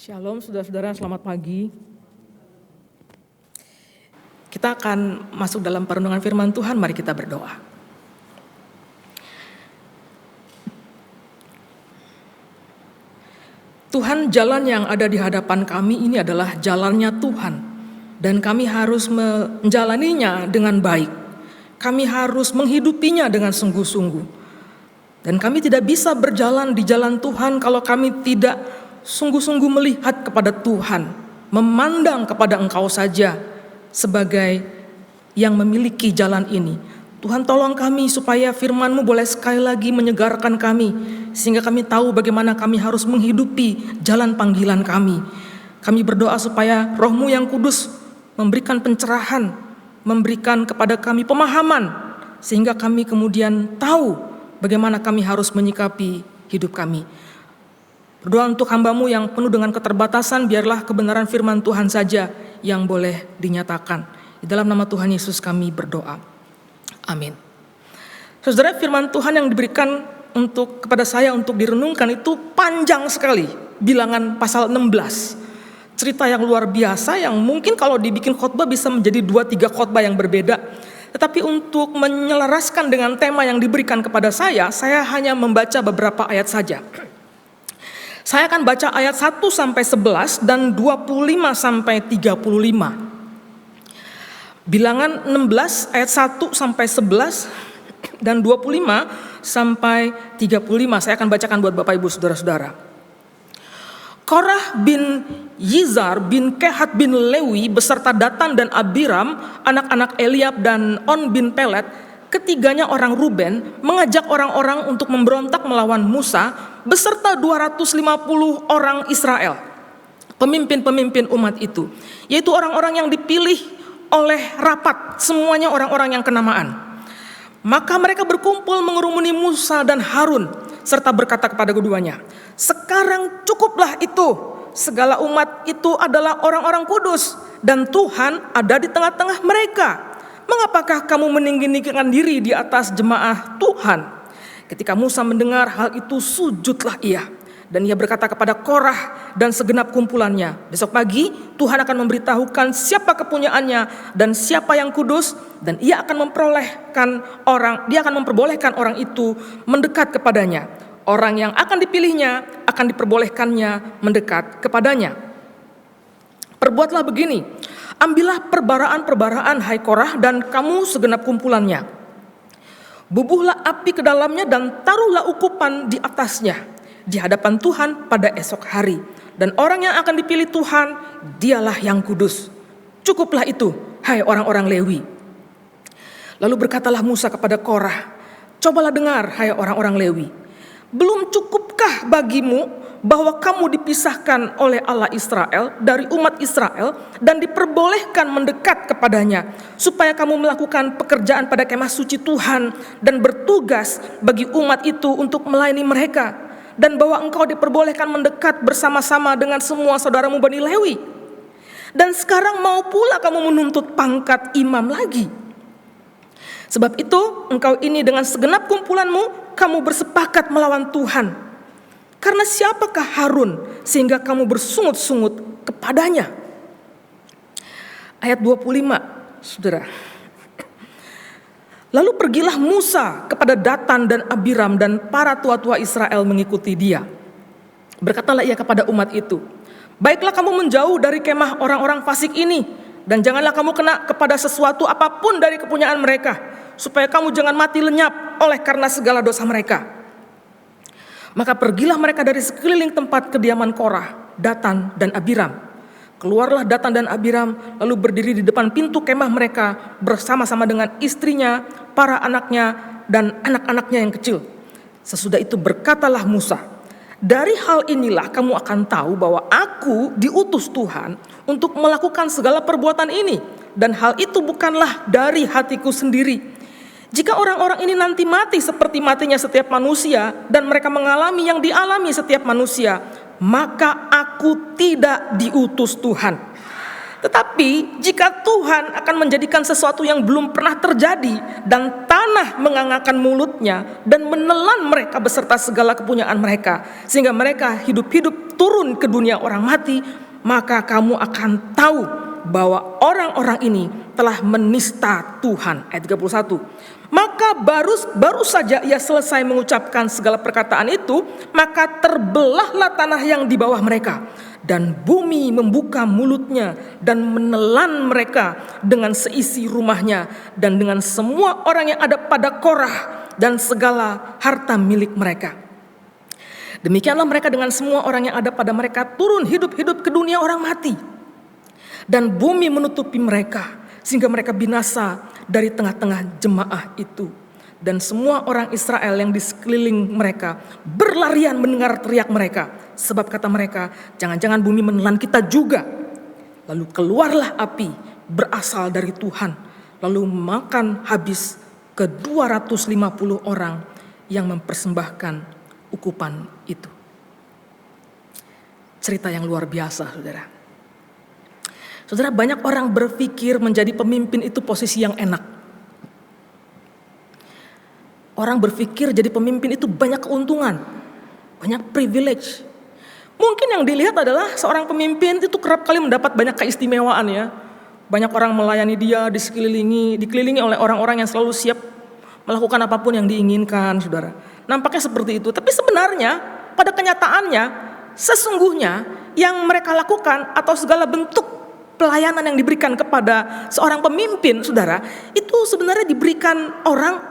Shalom saudara-saudara, selamat pagi. Kita akan masuk dalam perenungan firman Tuhan, mari kita berdoa. Tuhan, jalan yang ada di hadapan kami ini adalah jalannya Tuhan. Dan kami harus menjalaninya dengan baik. Kami harus menghidupinya dengan sungguh-sungguh. Dan kami tidak bisa berjalan di jalan Tuhan kalau kami tidak sungguh-sungguh melihat kepada Tuhan, memandang kepada Engkau saja sebagai yang memiliki jalan ini. Tuhan, tolong kami supaya firman-Mu boleh sekali lagi menyegarkan kami, sehingga kami tahu bagaimana kami harus menghidupi jalan panggilan kami. Kami berdoa supaya Roh-Mu yang kudus memberikan pencerahan, memberikan kepada kami pemahaman, sehingga kami kemudian tahu bagaimana kami harus menyikapi hidup kami. Berdoa untuk hamba-Mu yang penuh dengan keterbatasan, biarlah kebenaran firman Tuhan saja yang boleh dinyatakan. Di dalam nama Tuhan Yesus kami berdoa. Amin. Saudara, firman Tuhan yang diberikan kepada saya untuk direnungkan itu panjang sekali. Bilangan pasal 16. Cerita yang luar biasa yang mungkin kalau dibikin khotbah bisa menjadi 2-3 khotbah yang berbeda. Tetapi untuk menyelaraskan dengan tema yang diberikan kepada saya hanya membaca beberapa ayat saja. Saya akan baca ayat 1 sampai 11 dan 25 sampai 35. Bilangan 16 ayat 1 sampai 11 dan 25 sampai 35. Saya akan bacakan buat Bapak Ibu Saudara-saudara. Korah bin Yizar bin Kehat bin Lewi beserta Datan dan Abiram, anak-anak Eliab dan On bin Pelet, ketiganya orang Ruben, mengajak orang-orang untuk memberontak melawan Musa beserta 250 orang Israel, pemimpin-pemimpin umat itu, yaitu orang-orang yang dipilih oleh rapat, semuanya orang-orang yang kenamaan. Maka mereka berkumpul mengerumuni Musa dan Harun, serta berkata kepada keduanya, "Sekarang cukuplah itu, segala umat itu adalah orang-orang kudus, dan Tuhan ada di tengah-tengah mereka. Mengapakah kamu meninggikan diri di atas jemaah Tuhan?" Ketika Musa mendengar hal itu, sujudlah ia. Dan ia berkata kepada Korah dan segenap kumpulannya, "Besok pagi Tuhan akan memberitahukan siapa kepunyaannya dan siapa yang kudus, dan dia akan memperbolehkan orang itu mendekat kepadanya. Orang yang akan dipilihnya akan diperbolehkannya mendekat kepadanya. Perbuatlah begini, ambillah perbaraan-perbaraan hai Korah dan kamu segenap kumpulannya. Bubuhlah api ke dalamnya dan taruhlah ukupan di atasnya di hadapan Tuhan pada esok hari. Dan orang yang akan dipilih Tuhan, dialah yang kudus. Cukuplah itu, hai orang-orang Lewi." Lalu berkatalah Musa kepada Korah, "Cobalah dengar, hai orang-orang Lewi. Belum cukupkah bagimu bahwa kamu dipisahkan oleh Allah Israel dari umat Israel dan diperbolehkan mendekat kepadanya, supaya kamu melakukan pekerjaan pada kemah suci Tuhan dan bertugas bagi umat itu untuk melayani mereka, dan bahwa engkau diperbolehkan mendekat bersama-sama dengan semua saudaramu Bani Lewi. Dan sekarang mau pula kamu menuntut pangkat imam lagi. Sebab itu engkau ini dengan segenap kumpulanmu kamu bersepakat melawan Tuhan. Karena siapakah Harun sehingga kamu bersungut-sungut kepadanya?" Ayat 25, saudara. Lalu pergilah Musa kepada Datan dan Abiram dan para tua-tua Israel mengikuti dia. Berkatalah ia kepada umat itu, "Baiklah kamu menjauh dari kemah orang-orang fasik ini, dan janganlah kamu kena kepada sesuatu apapun dari kepunyaan mereka, supaya kamu jangan mati lenyap oleh karena segala dosa mereka." Maka pergilah mereka dari sekeliling tempat kediaman Korah, Datan dan Abiram. Keluarlah Datan dan Abiram lalu berdiri di depan pintu kemah mereka bersama-sama dengan istrinya, para anaknya dan anak-anaknya yang kecil. Sesudah itu berkatalah Musa, "Dari hal inilah kamu akan tahu bahwa aku diutus Tuhan untuk melakukan segala perbuatan ini, dan hal itu bukanlah dari hatiku sendiri. Jika orang-orang ini nanti mati seperti matinya setiap manusia, dan mereka mengalami yang dialami setiap manusia, maka aku tidak diutus Tuhan. Tetapi jika Tuhan akan menjadikan sesuatu yang belum pernah terjadi, dan tanah mengangakkan mulutnya dan menelan mereka beserta segala kepunyaan mereka, sehingga mereka hidup-hidup turun ke dunia orang mati, maka kamu akan tahu bahwa orang-orang ini telah menista Tuhan. Ayat 31. Maka baru saja ia selesai mengucapkan segala perkataan itu, maka terbelahlah tanah yang di bawah mereka, dan bumi membuka mulutnya dan menelan mereka dengan seisi rumahnya dan dengan semua orang yang ada pada Korah dan segala harta milik mereka. Demikianlah mereka dengan semua orang yang ada pada mereka turun hidup-hidup ke dunia orang mati. Dan bumi menutupi mereka sehingga mereka binasa dari tengah-tengah jemaah itu. Dan semua orang Israel yang di sekeliling mereka berlarian mendengar teriak mereka. Sebab kata mereka, jangan-jangan bumi menelan kita juga. Lalu keluarlah api berasal dari Tuhan, lalu makan habis ke 250 orang yang mempersembahkan ukupan itu. Cerita yang luar biasa, saudara. Saudara, banyak orang berpikir menjadi pemimpin itu posisi yang enak. Orang berpikir jadi pemimpin itu banyak keuntungan, banyak privilege. Mungkin yang dilihat adalah seorang pemimpin itu kerap kali mendapat banyak keistimewaan ya. Banyak orang melayani dia, dikelilingi oleh orang-orang yang selalu siap melakukan apapun yang diinginkan, saudara. Nampaknya seperti itu, tapi sebenarnya pada kenyataannya sesungguhnya yang mereka lakukan atau segala bentuk pelayanan yang diberikan kepada seorang pemimpin, saudara, itu sebenarnya diberikan orang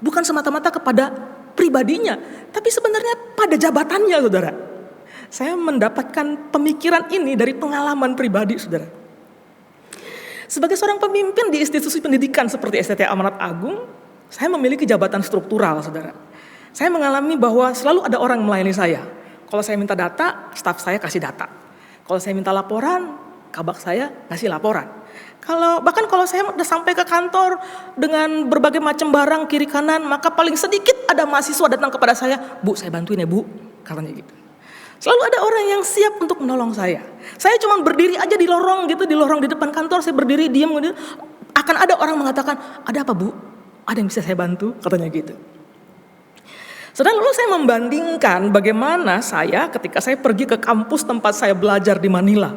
bukan semata-mata kepada pribadinya, tapi sebenarnya pada jabatannya, saudara. Saya mendapatkan pemikiran ini dari pengalaman pribadi, saudara. Sebagai seorang pemimpin di institusi pendidikan seperti STT Amanat Agung, saya memiliki jabatan struktural, saudara. Saya mengalami bahwa selalu ada orang melayani saya. Kalau saya minta data, staf saya kasih data. Kalau saya minta laporan, kabak saya kasih laporan. Bahkan kalau saya udah sampai ke kantor dengan berbagai macam barang kiri kanan, maka paling sedikit ada mahasiswa datang kepada saya, "Bu, saya bantuin ya, Bu," katanya gitu. Selalu ada orang yang siap untuk menolong saya. Saya cuma berdiri aja di lorong gitu, di lorong di depan kantor, saya berdiri diam, akan ada orang mengatakan, "Ada apa, Bu? Ada yang bisa saya bantu?" katanya gitu. Saudara, lalu saya membandingkan bagaimana saya ketika saya pergi ke kampus tempat saya belajar di Manila.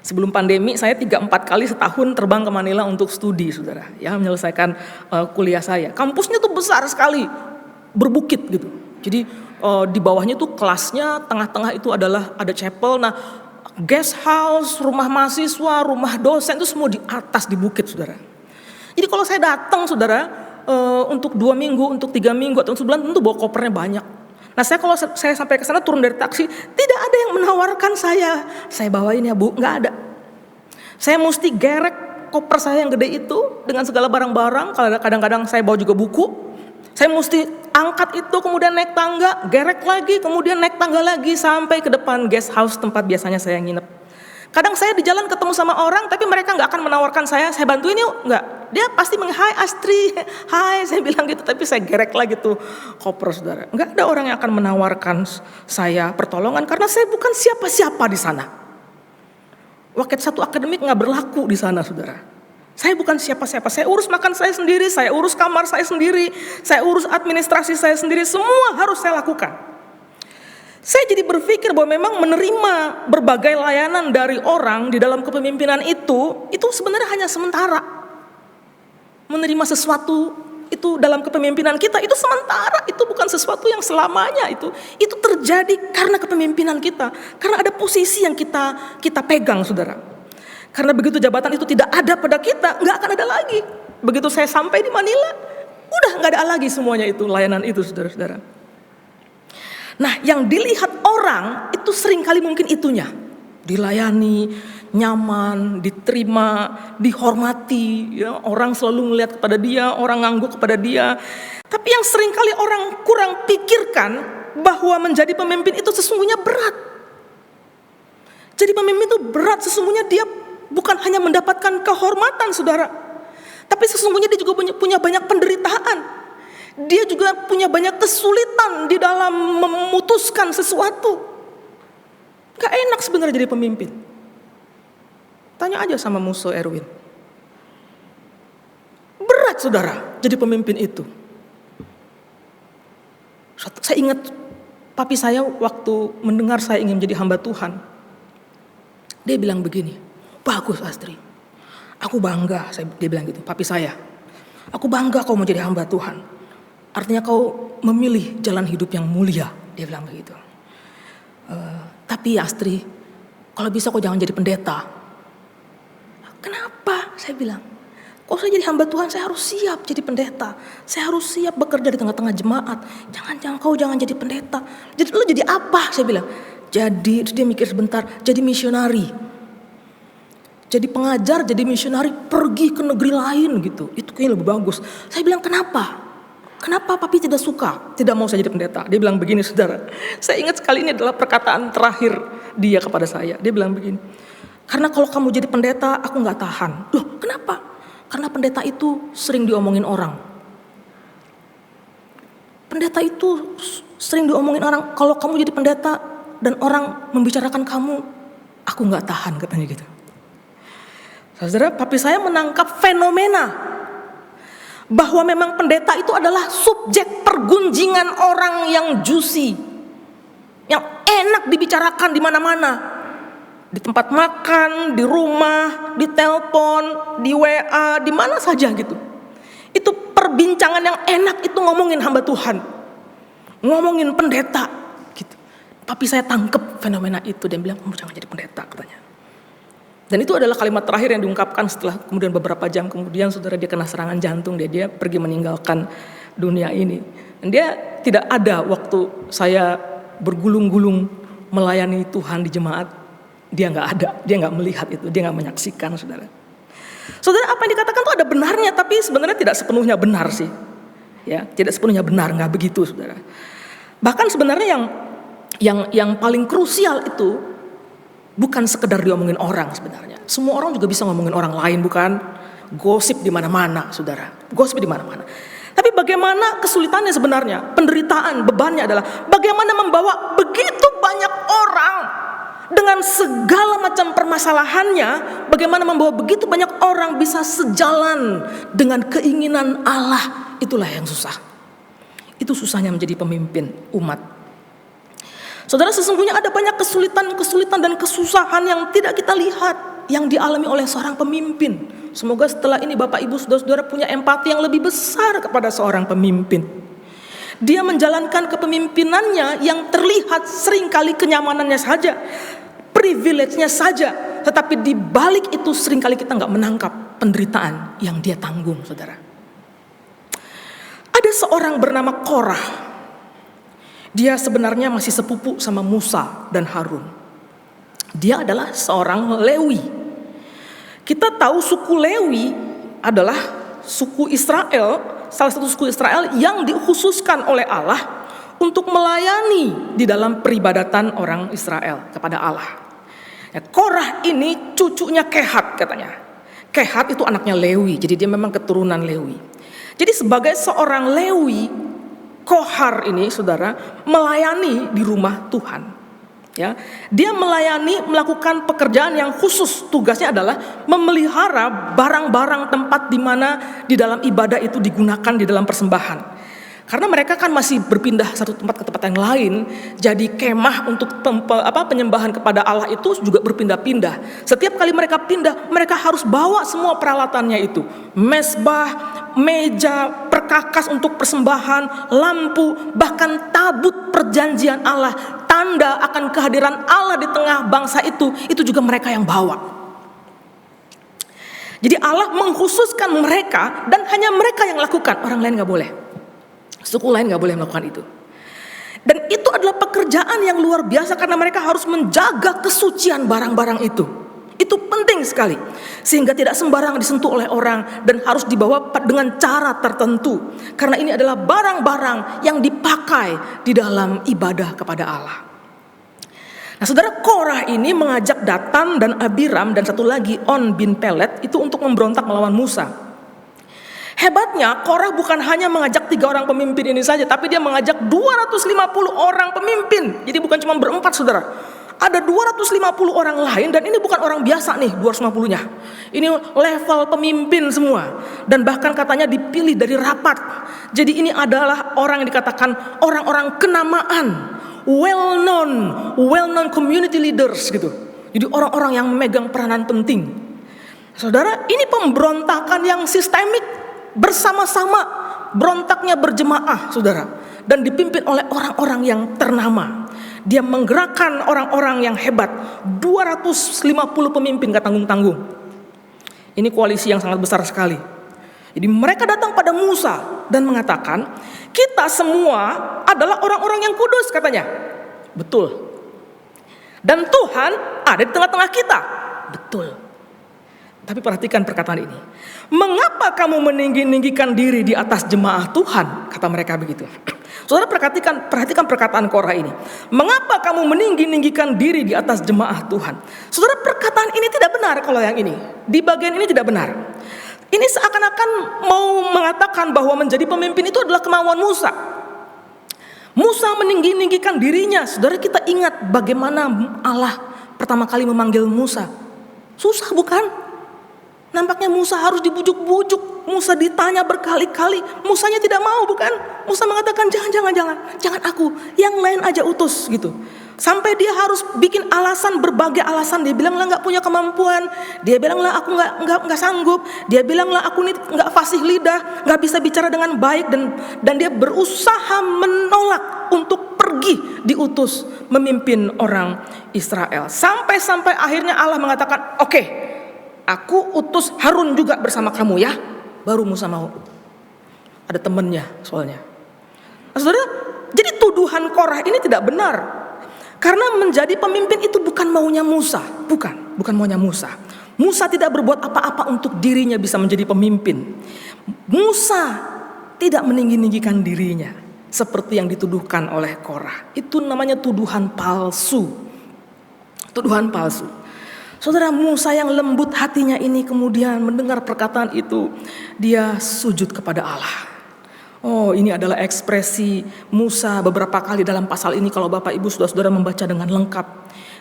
Sebelum pandemi saya 3-4 kali setahun terbang ke Manila untuk studi, saudara, ya, menyelesaikan kuliah saya. Kampusnya tuh besar sekali, berbukit gitu. Jadi di bawahnya tuh kelasnya, tengah-tengah itu adalah ada chapel. Nah, guest house, rumah mahasiswa, rumah dosen itu semua di atas di bukit, saudara. Jadi kalau saya datang, saudara, untuk 2 minggu, untuk 3 minggu atau sebulan, tentu bawa kopernya banyak. Nah, kalau saya sampai ke sana turun dari taksi, tidak ada yang menawarkan saya bawain ya, Bu, nggak ada. Saya mesti gerek koper saya yang gede itu dengan segala barang-barang. Kadang-kadang saya bawa juga buku. Saya mesti angkat itu, kemudian naik tangga, gerek lagi, kemudian naik tangga lagi sampai ke depan guest house tempat biasanya saya nginep. Kadang saya di jalan ketemu sama orang, tapi mereka nggak akan menawarkan saya bantuin yuk, nggak. Dia pasti "Hai Astri, hai," saya bilang gitu, tapi saya gerek lagi tuh koper, saudara. Nggak ada orang yang akan menawarkan saya pertolongan karena saya bukan siapa-siapa di sana. Waket 1 akademik nggak berlaku di sana, saudara. Saya bukan siapa-siapa, saya urus makan saya sendiri, saya urus kamar saya sendiri, saya urus administrasi saya sendiri, semua harus saya lakukan. Saya jadi berpikir bahwa memang menerima berbagai layanan dari orang di dalam kepemimpinan itu sebenarnya hanya sementara. Menerima sesuatu itu dalam kepemimpinan kita itu sementara, itu bukan sesuatu yang selamanya. Itu terjadi karena kepemimpinan kita, karena ada posisi yang kita pegang, saudara. Karena begitu jabatan itu tidak ada pada kita, nggak akan ada lagi. Begitu saya sampai di Manila, udah nggak ada lagi semuanya itu, layanan itu, saudara-saudara. Nah, yang dilihat orang itu seringkali mungkin itunya. Dilayani, nyaman, diterima, dihormati, ya, orang selalu melihat kepada dia, orang ngangguk kepada dia. Tapi yang seringkali orang kurang pikirkan bahwa menjadi pemimpin itu sesungguhnya berat. Jadi pemimpin itu berat, sesungguhnya dia bukan hanya mendapatkan kehormatan, saudara, tapi sesungguhnya dia juga punya banyak penderitaan. Dia juga punya banyak kesulitan di dalam memutuskan sesuatu. Gak enak sebenarnya jadi pemimpin. Tanya aja sama Muso Erwin. Berat, saudara, jadi pemimpin itu. Saya ingat Papi saya waktu mendengar saya ingin menjadi hamba Tuhan, dia bilang begini, "Bagus Astri, aku bangga," dia bilang gitu, papi saya. "Aku bangga kau menjadi hamba Tuhan. Artinya kau memilih jalan hidup yang mulia," dia bilang begitu. "Tapi Astri, kalau bisa kau jangan jadi pendeta." "Kenapa?" Saya bilang. "Kalau saya jadi hamba Tuhan, saya harus siap jadi pendeta. Saya harus siap bekerja di tengah-tengah jemaat. Jangan jadi pendeta. Jadi lu jadi apa?" Saya bilang. "Jadi," terus dia mikir sebentar, "jadi misionari. Jadi pengajar, jadi misionari, pergi ke negeri lain gitu. Itu kayaknya lebih bagus." Saya bilang, "Kenapa? Kenapa papi tidak suka? Tidak mau saya jadi pendeta?" Dia bilang begini, saudara. Saya ingat sekali, ini adalah perkataan terakhir dia kepada saya. Dia bilang begini, "Karena kalau kamu jadi pendeta, aku gak tahan." Loh, kenapa? "Karena pendeta itu sering diomongin orang. Pendeta itu sering diomongin orang. Kalau kamu jadi pendeta dan orang membicarakan kamu, aku gak tahan," katanya gitu. Saudara, papi saya menangkap fenomena bahwa memang pendeta itu adalah subjek pergunjingan orang yang juicy, yang enak dibicarakan di mana-mana. Di tempat makan, di rumah, di telepon, di WA, di mana saja gitu. Itu perbincangan yang enak, itu ngomongin hamba Tuhan, ngomongin pendeta gitu. Papi saya tangkep fenomena itu dan bilang, "Kamu jangan jadi pendeta," katanya. Dan itu adalah kalimat terakhir yang diungkapkan. Setelah kemudian beberapa jam kemudian, saudara, dia kena serangan jantung, dia pergi meninggalkan dunia ini. Dan dia tidak ada waktu saya bergulung-gulung melayani Tuhan di jemaat. Dia nggak ada, dia nggak melihat itu, dia nggak menyaksikan, saudara. Saudara, apa yang dikatakan itu ada benarnya, tapi sebenarnya tidak sepenuhnya benar sih. Ya, tidak sepenuhnya benar, nggak begitu, saudara. Bahkan sebenarnya yang paling krusial itu bukan sekedar diomongin orang sebenarnya. Semua orang juga bisa ngomongin orang lain, bukan? Gosip di mana-mana, saudara. Gosip di mana-mana. Tapi bagaimana kesulitannya sebenarnya? Penderitaan, bebannya adalah bagaimana membawa begitu banyak orang dengan segala macam permasalahannya, bagaimana membawa begitu banyak orang bisa sejalan dengan keinginan Allah. Itulah yang susah. Itu susahnya menjadi pemimpin umat. Saudara, sesungguhnya ada banyak kesulitan dan kesusahan yang tidak kita lihat, yang dialami oleh seorang pemimpin. Semoga setelah ini Bapak Ibu Saudara-saudara punya empati yang lebih besar kepada seorang pemimpin. Dia menjalankan kepemimpinannya yang terlihat seringkali kenyamanannya saja, privilege-nya saja, tetapi di balik itu seringkali kita nggak menangkap penderitaan yang dia tanggung, saudara. Ada seorang bernama Korah. Dia sebenarnya masih sepupu sama Musa dan Harun. Dia adalah seorang Lewi. Kita tahu suku Lewi adalah suku Israel, salah satu suku Israel yang dikhususkan oleh Allah untuk melayani di dalam peribadatan orang Israel kepada Allah. Ya, Korah ini cucunya Kehat katanya. Kehat itu anaknya Lewi, jadi dia memang keturunan Lewi. Jadi sebagai seorang Lewi, Kohar ini, saudara, melayani di rumah Tuhan. Ya, dia melakukan pekerjaan yang khusus. Tugasnya adalah memelihara barang-barang tempat di mana di dalam ibadah itu digunakan di dalam persembahan. Karena mereka kan masih berpindah satu tempat ke tempat yang lain, jadi kemah untuk penyembahan kepada Allah itu juga berpindah-pindah. Setiap kali mereka pindah, mereka harus bawa semua peralatannya itu, mezbah, meja, perkakas untuk persembahan, lampu, bahkan tabut perjanjian Allah, tanda akan kehadiran Allah di tengah bangsa itu juga mereka yang bawa. Jadi Allah mengkhususkan mereka dan hanya mereka yang lakukan, orang lain gak boleh. Suku lain gak boleh melakukan itu. Dan itu adalah pekerjaan yang luar biasa karena mereka harus menjaga kesucian barang-barang itu. Itu penting sekali. Sehingga tidak sembarangan disentuh oleh orang dan harus dibawa dengan cara tertentu. Karena ini adalah barang-barang yang dipakai di dalam ibadah kepada Allah. Nah, saudara, Korah ini mengajak Datan dan Abiram dan satu lagi On bin Pelet itu untuk memberontak melawan Musa. Hebatnya, Korah bukan hanya mengajak 3 orang pemimpin ini saja, tapi dia mengajak 250 orang pemimpin. Jadi bukan cuma berempat, saudara. Ada 250 orang lain dan ini bukan orang biasa nih 250-nya. Ini level pemimpin semua. Dan bahkan katanya dipilih dari rapat. Jadi ini adalah orang yang dikatakan orang-orang kenamaan. well known community leaders gitu. Jadi orang-orang yang memegang peranan penting. Saudara, ini pemberontakan yang sistemik, bersama-sama, berontaknya berjemaah, saudara, dan dipimpin oleh orang-orang yang ternama. Dia menggerakkan orang-orang yang hebat, 250 pemimpin gak tanggung-tanggung. Ini koalisi yang sangat besar sekali. Jadi mereka datang pada Musa dan mengatakan, kita semua adalah orang-orang yang kudus, katanya. Betul. Dan Tuhan ada di tengah-tengah kita. Betul. Tapi perhatikan perkataan ini. Mengapa kamu meninggi-ninggikan diri di atas jemaah Tuhan? Kata mereka begitu. Saudara, perhatikan perkataan Korah ini. Mengapa kamu meninggi-ninggikan diri di atas jemaah Tuhan? Saudara, perkataan ini tidak benar kalau yang ini. Di bagian ini tidak benar. Ini seakan-akan mau mengatakan bahwa menjadi pemimpin itu adalah kemauan Musa. Musa meninggi-ninggikan dirinya. Saudara, kita ingat bagaimana Allah pertama kali memanggil Musa. Susah bukan? Nampaknya Musa harus dibujuk-bujuk. Musa ditanya berkali-kali. Musanya tidak mau, bukan? Musa mengatakan jangan aku, yang lain aja utus gitu. Sampai dia harus bikin alasan, berbagai alasan. Dia bilang lah nggak punya kemampuan. Dia bilang lah aku nggak sanggup. Dia bilang lah aku ini nggak fasih lidah, nggak bisa bicara dengan baik, dan dia berusaha menolak untuk pergi diutus memimpin orang Israel. Sampai akhirnya Allah mengatakan, oke, aku utus Harun juga bersama kamu ya. Baru Musa mau. Ada temennya soalnya. Nah, saudara, jadi tuduhan Korah ini tidak benar. Karena menjadi pemimpin itu bukan maunya Musa. Bukan maunya Musa. Musa tidak berbuat apa-apa untuk dirinya bisa menjadi pemimpin. Musa tidak meninggi-ninggikan dirinya seperti yang dituduhkan oleh Korah. Itu namanya tuduhan palsu. Tuduhan palsu. Saudara, Musa yang lembut hatinya ini kemudian mendengar perkataan itu, dia sujud kepada Allah. Oh, ini adalah ekspresi Musa beberapa kali dalam pasal ini kalau Bapak Ibu saudara-saudara membaca dengan lengkap.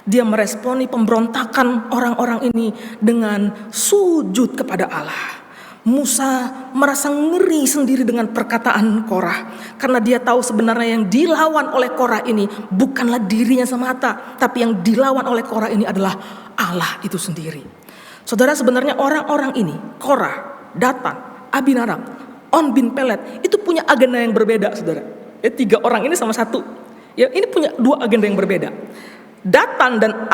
Dia meresponi pemberontakan orang-orang ini dengan sujud kepada Allah. Musa merasa ngeri sendiri dengan perkataan Korah, karena dia tahu sebenarnya yang dilawan oleh Korah ini bukanlah dirinya semata, tapi yang dilawan oleh Korah ini adalah Allah itu sendiri. Saudara, sebenarnya orang-orang ini, Korah, Datan, Abiram, On bin Pelet, itu punya agenda yang berbeda, saudara. Ya, 3 orang ini sama satu. Ya, ini punya 2 agenda yang berbeda. Datan dan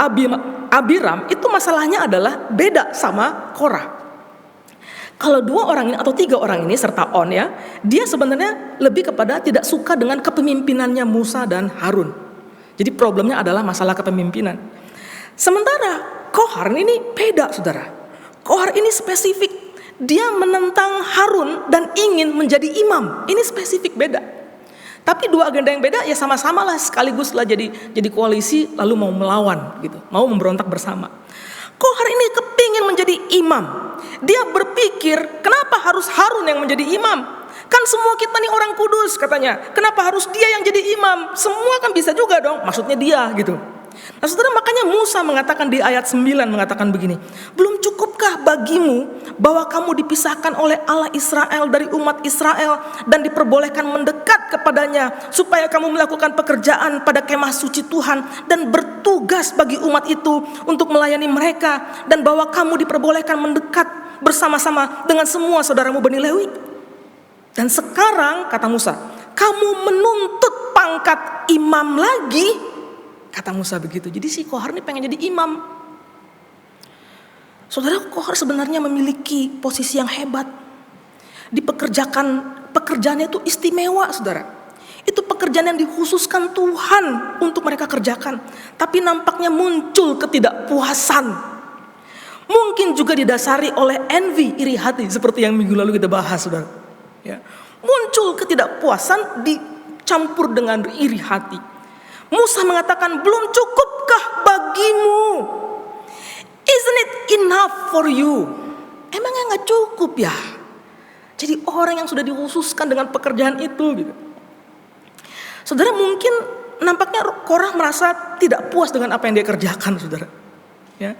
Abiram itu masalahnya adalah beda sama Korah. Kalau 2 orang ini atau 3 orang ini serta On ya, dia sebenarnya lebih kepada tidak suka dengan kepemimpinannya Musa dan Harun. Jadi problemnya adalah masalah kepemimpinan. Sementara Kohar ini beda, saudara. Kohar ini spesifik. Dia menentang Harun dan ingin menjadi imam. Ini spesifik beda. Tapi 2 agenda yang beda ya sama-sama lah, sekaligus lah jadi koalisi lalu mau melawan gitu, mau memberontak bersama. Kohar ini kepingin menjadi imam. Dia berpikir, kenapa harus Harun yang menjadi imam? Kan semua kita nih orang kudus katanya. Kenapa harus dia yang jadi imam? Semua kan bisa juga dong. Maksudnya dia gitu. Nah, saudara, makanya Musa mengatakan di ayat 9 mengatakan begini. Belum cukupkah bagimu bahwa kamu dipisahkan oleh Allah Israel dari umat Israel dan diperbolehkan mendekat kepadanya supaya kamu melakukan pekerjaan pada kemah suci Tuhan dan bertugas bagi umat itu untuk melayani mereka, dan bahwa kamu diperbolehkan mendekat bersama-sama dengan semua saudaramu Bani Lewi. Dan sekarang kata Musa, kamu menuntut pangkat imam lagi. Kata Musa begitu. Jadi si Kohar ini pengen jadi imam. Saudara, Kohar sebenarnya memiliki posisi yang hebat. Pekerjaannya itu istimewa, saudara. Itu pekerjaan yang dikhususkan Tuhan untuk mereka kerjakan. Tapi nampaknya muncul ketidakpuasan. Mungkin juga didasari oleh envy, iri hati, seperti yang minggu lalu kita bahas, saudara. Ya. Muncul ketidakpuasan dicampur dengan iri hati. Musa mengatakan, belum cukupkah bagimu? Isn't it enough for you? Emangnya gak cukup ya? Jadi orang yang sudah dikhususkan dengan pekerjaan itu gitu. Saudara, mungkin nampaknya Korah merasa tidak puas dengan apa yang dia kerjakan, saudara. Ya.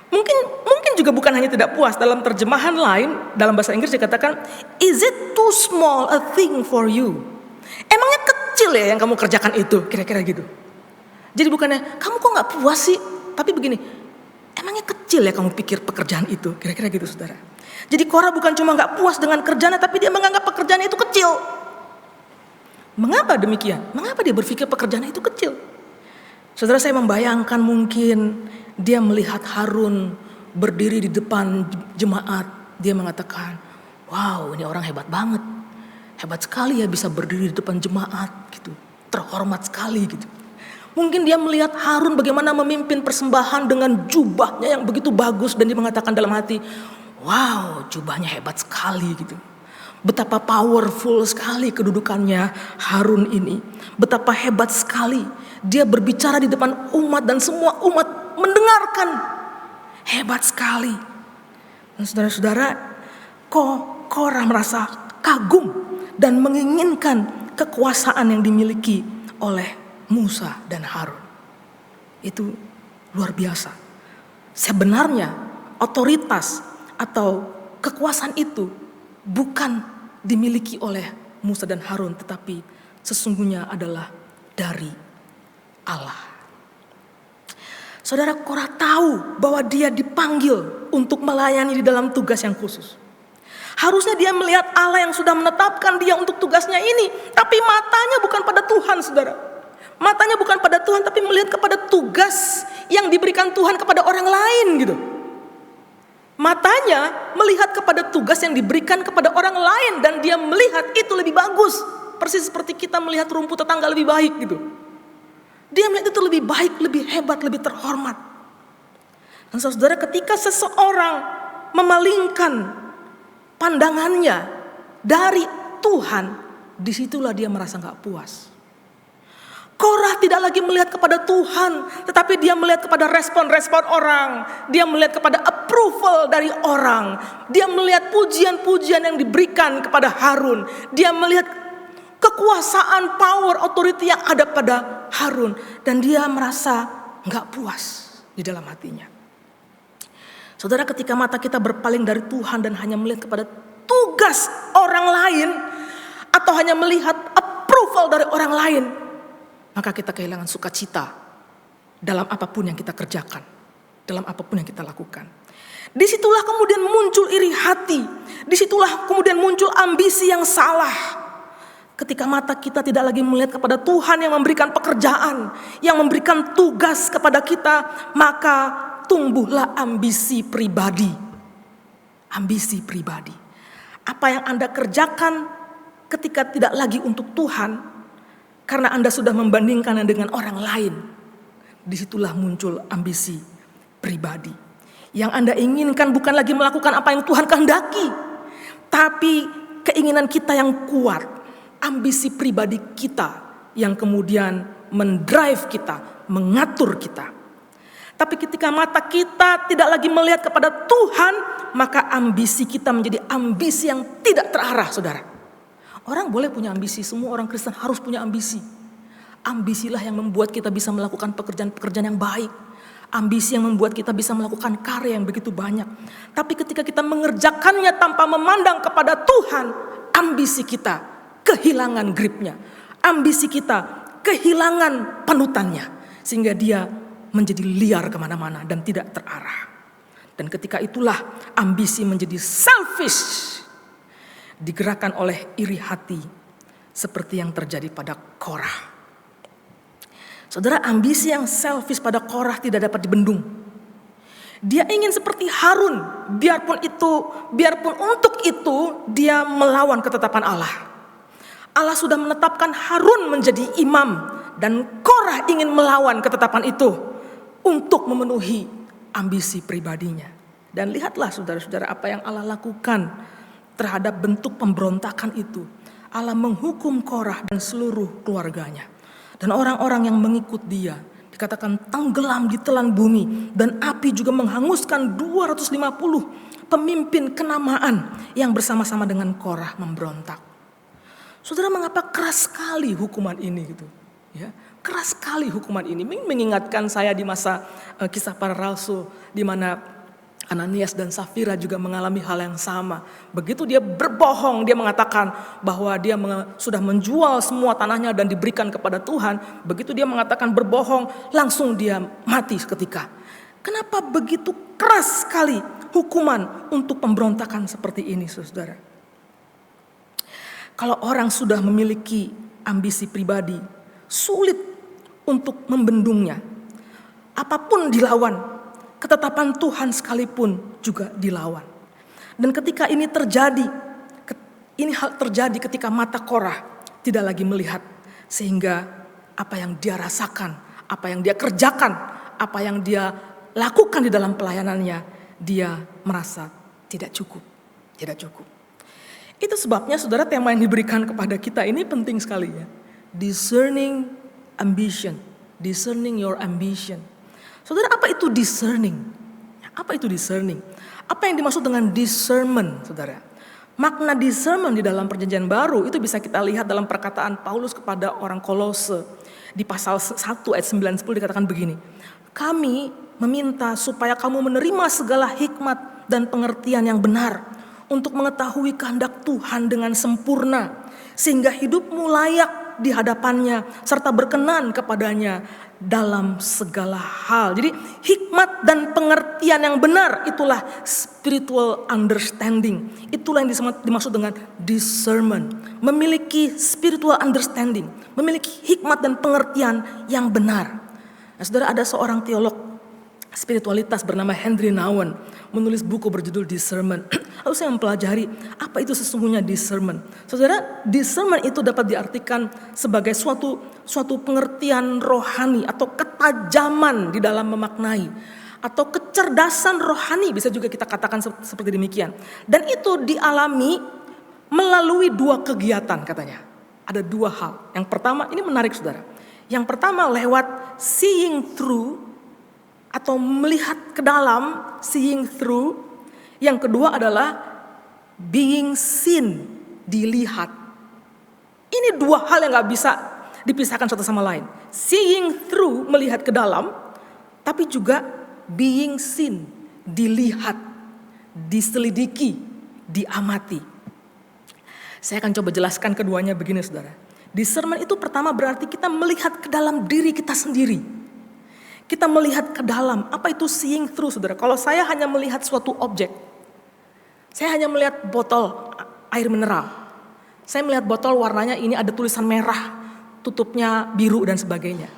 Mungkin juga bukan hanya tidak puas. Dalam terjemahan lain, dalam bahasa Inggris dikatakan, is it too small a thing for you? Emangnya kecil ya yang kamu kerjakan itu, kira-kira gitu. Jadi bukannya kamu kok gak puas sih, tapi begini, emangnya kecil ya kamu pikir pekerjaan itu, kira-kira gitu saudara. Jadi Korah bukan cuma gak puas dengan kerjaannya, tapi dia menganggap pekerjaannya itu kecil. Mengapa demikian? Mengapa dia berpikir pekerjaannya itu kecil? Saudara, saya membayangkan mungkin dia melihat Harun berdiri di depan jemaat. Dia mengatakan, wow, ini orang hebat banget. Hebat sekali ya bisa berdiri di depan jemaat gitu. Terhormat sekali gitu. Mungkin dia melihat Harun bagaimana memimpin persembahan dengan jubahnya yang begitu bagus. Dan dia mengatakan dalam hati, wow, jubahnya hebat sekali gitu. Betapa powerful sekali kedudukannya Harun ini. Betapa hebat sekali dia berbicara di depan umat dan semua umat mendengarkan. Hebat sekali. Dan saudara-saudara, Korah merasa kagum dan menginginkan kekuasaan yang dimiliki oleh Musa dan Harun. Itu luar biasa. Sebenarnya otoritas atau kekuasaan itu bukan dimiliki oleh Musa dan Harun, tetapi sesungguhnya adalah dari Allah. Saudara, Korah tahu bahwa dia dipanggil untuk melayani di dalam tugas yang khusus. Harusnya dia melihat Allah yang sudah menetapkan dia untuk tugasnya ini, tapi matanya bukan pada Tuhan, saudara. Matanya bukan pada Tuhan, tapi melihat kepada tugas yang diberikan Tuhan kepada orang lain gitu. Matanya melihat kepada tugas yang diberikan kepada orang lain dan dia melihat itu lebih bagus. Persis seperti kita melihat rumput tetangga lebih baik gitu. Dia melihat itu lebih baik, lebih hebat, lebih terhormat. Dan saudara, ketika seseorang memalingkan pandangannya dari Tuhan, disitulah dia merasa gak puas. Korah tidak lagi melihat kepada Tuhan, tetapi dia melihat kepada respon-respon orang. Dia melihat kepada approval dari orang. Dia melihat pujian-pujian yang diberikan kepada Harun. Dia melihat kekuasaan, power, authority yang ada pada Harun. Dan dia merasa gak puas di dalam hatinya. Saudara, ketika mata kita berpaling dari Tuhan dan hanya melihat kepada tugas orang lain, atau hanya melihat approval dari orang lain, maka kita kehilangan sukacita dalam apapun yang kita kerjakan, dalam apapun yang kita lakukan. Disitulah kemudian muncul iri hati, disitulah kemudian muncul ambisi yang salah. Ketika mata kita tidak lagi melihat kepada Tuhan yang memberikan pekerjaan, yang memberikan tugas kepada kita, maka tumbuhlah ambisi pribadi. Ambisi pribadi. Apa yang Anda kerjakan ketika tidak lagi untuk Tuhan, karena Anda sudah membandingkannya dengan orang lain, disitulah muncul ambisi pribadi. Yang Anda inginkan bukan lagi melakukan apa yang Tuhan kehendaki, tapi keinginan kita yang kuat, ambisi pribadi kita yang kemudian mendrive kita, mengatur kita. Tapi ketika mata kita tidak lagi melihat kepada Tuhan, maka ambisi kita menjadi ambisi yang tidak terarah, saudara. Orang boleh punya ambisi, semua orang Kristen harus punya ambisi. Ambisilah yang membuat kita bisa melakukan pekerjaan-pekerjaan yang baik. Ambisi yang membuat kita bisa melakukan karya yang begitu banyak. Tapi ketika kita mengerjakannya tanpa memandang kepada Tuhan, ambisi kita kehilangan gripnya. Ambisi kita kehilangan panutannya. Sehingga dia menjadi liar kemana-mana dan tidak terarah. Dan ketika itulah ambisi menjadi selfish. Digerakkan oleh iri hati seperti yang terjadi pada Korah. Saudara, ambisi yang selfish pada Korah tidak dapat dibendung. Dia ingin seperti Harun, biarpun untuk itu dia melawan ketetapan Allah. Allah sudah menetapkan Harun menjadi imam dan Korah ingin melawan ketetapan itu untuk memenuhi ambisi pribadinya. Dan lihatlah saudara-saudara apa yang Allah lakukan terhadap bentuk pemberontakan itu. Allah menghukum Korah dan seluruh keluarganya. Dan orang-orang yang mengikut dia dikatakan tenggelam di telan bumi. Dan api juga menghanguskan 250 pemimpin kenamaan yang bersama-sama dengan Korah memberontak. Saudara, mengapa keras sekali hukuman ini gitu? Ya, keras sekali hukuman ini. Mengingatkan saya di masa Kisah Para Rasul, di mana Ananias dan Safira juga mengalami hal yang sama. Begitu dia berbohong, dia mengatakan bahwa dia sudah menjual semua tanahnya dan diberikan kepada Tuhan. Begitu dia mengatakan berbohong, langsung dia mati seketika. Kenapa begitu keras sekali hukuman untuk pemberontakan seperti ini, saudara? Kalau orang sudah memiliki ambisi pribadi, sulit untuk membendungnya. Apapun dilawan, ketetapan Tuhan sekalipun juga dilawan. Dan ketika ini terjadi, ini hal terjadi ketika mata Korah tidak lagi melihat. Sehingga apa yang dia rasakan, apa yang dia kerjakan, apa yang dia lakukan di dalam pelayanannya, dia merasa tidak cukup. Tidak cukup. Itu sebabnya saudara, tema yang diberikan kepada kita ini penting sekali ya. Discerning ambition. Discerning your ambition. Saudara, apa itu discerning? Apa itu discerning? Apa yang dimaksud dengan discernment, saudara? Makna discernment di dalam perjanjian baru itu bisa kita lihat dalam perkataan Paulus kepada orang Kolose. Di pasal 1 ayat 9-10 dikatakan begini. Kami meminta supaya kamu menerima segala hikmat dan pengertian yang benar untuk mengetahui kehendak Tuhan dengan sempurna, sehingga hidupmu layak di hadapannya serta berkenan kepadanya dalam segala hal. Jadi hikmat dan pengertian yang benar itulah spiritual understanding. Itulah yang dimaksud dengan discernment. Memiliki spiritual understanding, memiliki hikmat dan pengertian yang benar. Nah, saudara, ada seorang teolog spiritualitas bernama Henry Nouwen menulis buku berjudul Discernment. Lalu saya mempelajari apa itu sesungguhnya discernment. Saudara, discernment itu dapat diartikan sebagai suatu pengertian rohani atau ketajaman di dalam memaknai, atau kecerdasan rohani, bisa juga kita katakan seperti demikian. Dan itu dialami melalui dua kegiatan katanya. Ada dua hal. Yang pertama, ini menarik saudara. Yang pertama lewat seeing through atau melihat ke dalam, seeing through. Yang kedua adalah being seen, dilihat. Ini dua hal yang gak bisa dipisahkan satu sama lain. Seeing through, melihat ke dalam, tapi juga being seen, dilihat, diselidiki, diamati. Saya akan coba jelaskan keduanya begini saudara. Discernment itu pertama berarti kita melihat ke dalam diri kita sendiri. Kita melihat ke dalam. Apa itu seeing through saudara? Kalau saya hanya melihat suatu objek, saya hanya melihat botol air mineral. Saya melihat botol warnanya ini ada tulisan merah, tutupnya biru dan sebagainya.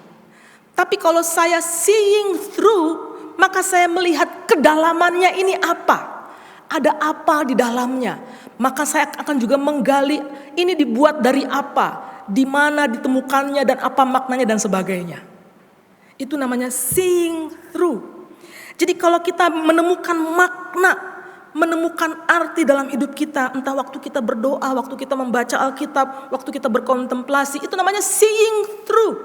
Tapi kalau saya seeing through, maka saya melihat kedalamannya ini apa. Ada apa di dalamnya. Maka saya akan juga menggali ini dibuat dari apa, di mana ditemukannya dan apa maknanya dan sebagainya. Itu namanya seeing through. Jadi kalau kita menemukan makna, menemukan arti dalam hidup kita, entah waktu kita berdoa, waktu kita membaca Alkitab, waktu kita berkontemplasi, itu namanya seeing through.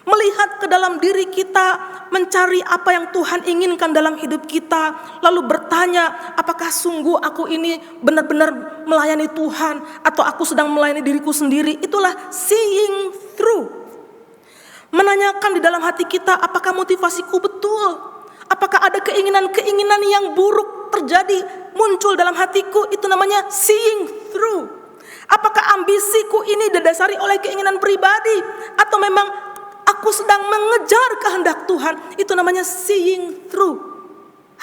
Melihat ke dalam diri kita, mencari apa yang Tuhan inginkan dalam hidup kita, lalu bertanya, apakah sungguh aku ini benar-benar melayani Tuhan, atau aku sedang melayani diriku sendiri. Itulah seeing through. Menanyakan di dalam hati kita, apakah motivasiku betul? Apakah ada keinginan-keinginan yang buruk terjadi, muncul dalam hatiku? Itu namanya seeing through. Apakah ambisiku ini didasari oleh keinginan pribadi, atau memang aku sedang mengejar kehendak Tuhan? Itu namanya seeing through.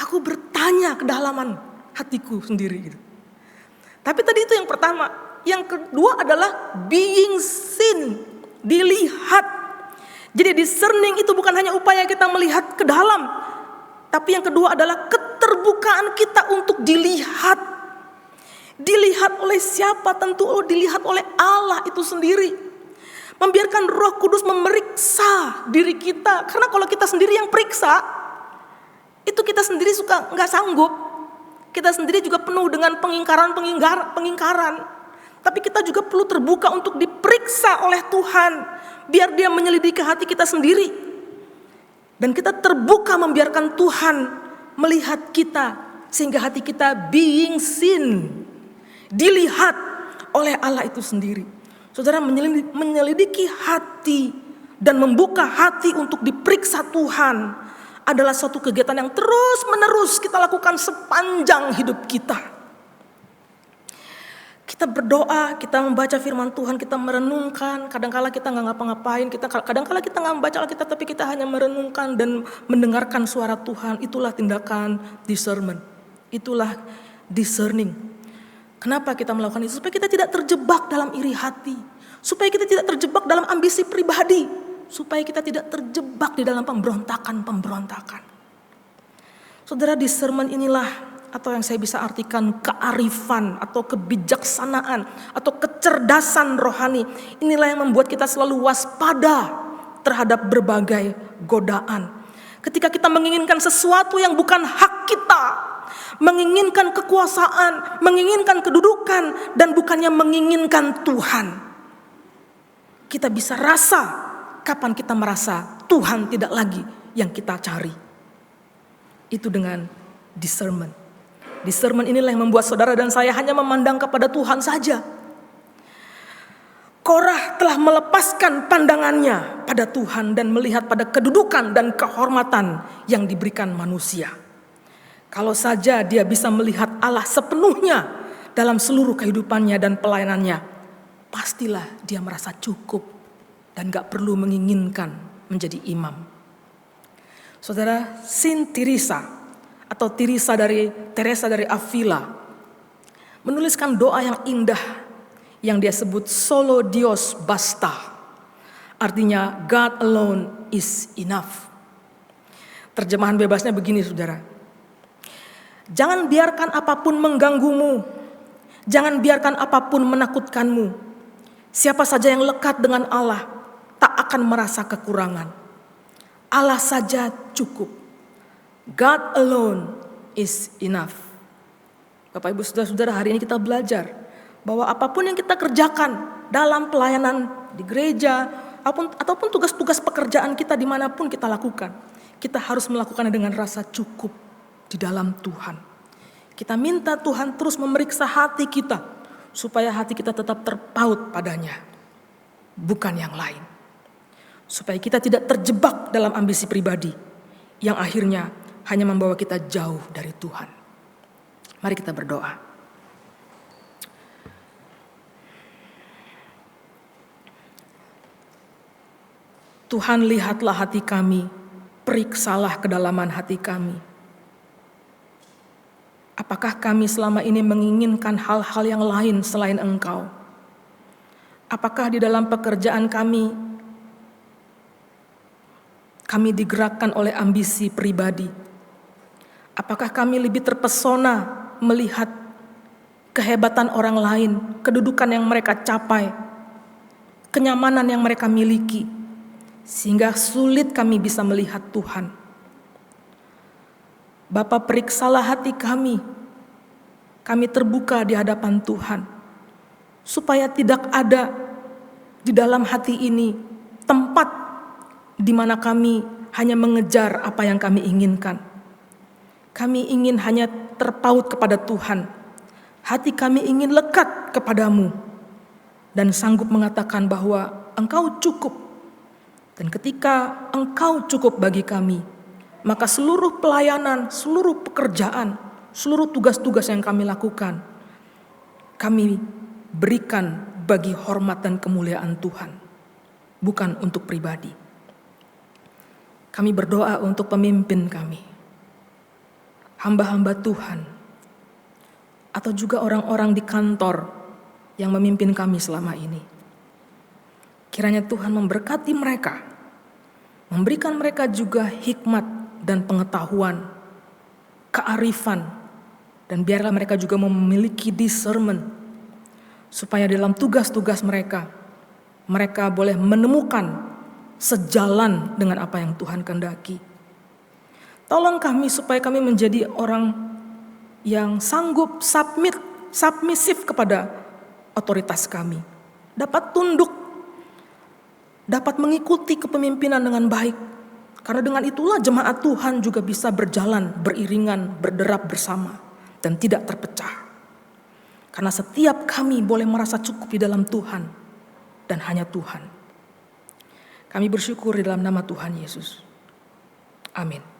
Aku bertanya ke dalaman hatiku sendiri gitu. Tapi tadi itu yang pertama. Yang kedua adalah being seen, dilihat. Jadi discerning itu bukan hanya upaya kita melihat ke dalam, tapi yang kedua adalah keterbukaan kita untuk dilihat. Dilihat oleh siapa? Tentu dilihat oleh Allah itu sendiri. Membiarkan Roh Kudus memeriksa diri kita. Karena kalau kita sendiri yang periksa, itu kita sendiri suka gak sanggup. Kita sendiri juga penuh dengan pengingkaran. Tapi kita juga perlu terbuka untuk diperiksa oleh Tuhan. Biar dia menyelidiki hati kita sendiri. Dan kita terbuka membiarkan Tuhan melihat kita. Sehingga hati kita being seen, dilihat oleh Allah itu sendiri. Saudara, menyelidiki hati dan membuka hati untuk diperiksa Tuhan adalah suatu kegiatan yang terus-menerus kita lakukan sepanjang hidup kita. Kita berdoa, kita membaca firman Tuhan, kita merenungkan. Kadang-kala kita nggak ngapa-ngapain, kadang-kala kita nggak membaca Alkitab, tapi kita hanya merenungkan dan mendengarkan suara Tuhan. Itulah tindakan discernment. Itulah discerning. Kenapa kita melakukan itu? Supaya kita tidak terjebak dalam iri hati. Supaya kita tidak terjebak dalam ambisi pribadi. Supaya kita tidak terjebak di dalam pemberontakan. Saudara, discernment inilah atau yang saya bisa artikan kearifan atau kebijaksanaan atau kecerdasan rohani. Inilah yang membuat kita selalu waspada terhadap berbagai godaan. Ketika kita menginginkan sesuatu yang bukan hak kita, menginginkan kekuasaan, menginginkan kedudukan, dan bukannya menginginkan Tuhan. Kita bisa rasa kapan kita merasa Tuhan tidak lagi yang kita cari. Itu dengan discernment. Discernment inilah yang membuat saudara dan saya hanya memandang kepada Tuhan saja. Korah telah melepaskan pandangannya pada Tuhan dan melihat pada kedudukan dan kehormatan yang diberikan manusia. Kalau saja dia bisa melihat Allah sepenuhnya dalam seluruh kehidupannya dan pelayanannya, pastilah dia merasa cukup dan gak perlu menginginkan menjadi imam. Saudara, Saint Teresa atau Teresa dari Avila menuliskan doa yang indah yang dia sebut Solo Dios Basta. Artinya God alone is enough. Terjemahan bebasnya begini, saudara. Jangan biarkan apapun mengganggumu. Jangan biarkan apapun menakutkanmu. Siapa saja yang lekat dengan Allah tak akan merasa kekurangan. Allah saja cukup. God alone is enough. Bapak Ibu Saudara-saudara, hari ini kita belajar bahwa apapun yang kita kerjakan dalam pelayanan di gereja ataupun tugas-tugas pekerjaan kita dimanapun kita lakukan, kita harus melakukannya dengan rasa cukup di dalam Tuhan. Kita minta Tuhan terus memeriksa hati kita supaya hati kita tetap terpaut padanya, bukan yang lain. Supaya kita tidak terjebak dalam ambisi pribadi yang akhirnya hanya membawa kita jauh dari Tuhan. Mari kita berdoa. Tuhan, lihatlah hati kami, periksalah kedalaman hati kami. Apakah kami selama ini menginginkan hal-hal yang lain selain Engkau? Apakah di dalam pekerjaan kami digerakkan oleh ambisi pribadi? Apakah kami lebih terpesona melihat kehebatan orang lain, kedudukan yang mereka capai, kenyamanan yang mereka miliki, sehingga sulit kami bisa melihat Tuhan? Bapa, periksalah hati kami. Kami terbuka di hadapan Tuhan, supaya tidak ada di dalam hati ini tempat di mana kami hanya mengejar apa yang kami inginkan. Kami ingin hanya terpaut kepada Tuhan. Hati kami ingin lekat kepadamu dan sanggup mengatakan bahwa Engkau cukup. Dan ketika Engkau cukup bagi kami, maka seluruh pelayanan, seluruh pekerjaan, seluruh tugas-tugas yang kami lakukan, kami berikan bagi hormat dan kemuliaan Tuhan, bukan untuk pribadi. Kami berdoa untuk pemimpin kami, hamba-hamba Tuhan, atau juga orang-orang di kantor yang memimpin kami selama ini. Kiranya Tuhan memberkati mereka, memberikan mereka juga hikmat dan pengetahuan, kearifan, dan biarlah mereka juga memiliki discernment, supaya dalam tugas-tugas mereka boleh menemukan sejalan dengan apa yang Tuhan kehendaki. Tolong kami supaya kami menjadi orang yang sanggup submisif kepada otoritas kami. Dapat tunduk, dapat mengikuti kepemimpinan dengan baik. Karena dengan itulah jemaat Tuhan juga bisa berjalan, beriringan, berderap bersama, dan tidak terpecah. Karena setiap kami boleh merasa cukup di dalam Tuhan, dan hanya Tuhan. Kami bersyukur di dalam nama Tuhan Yesus. Amin.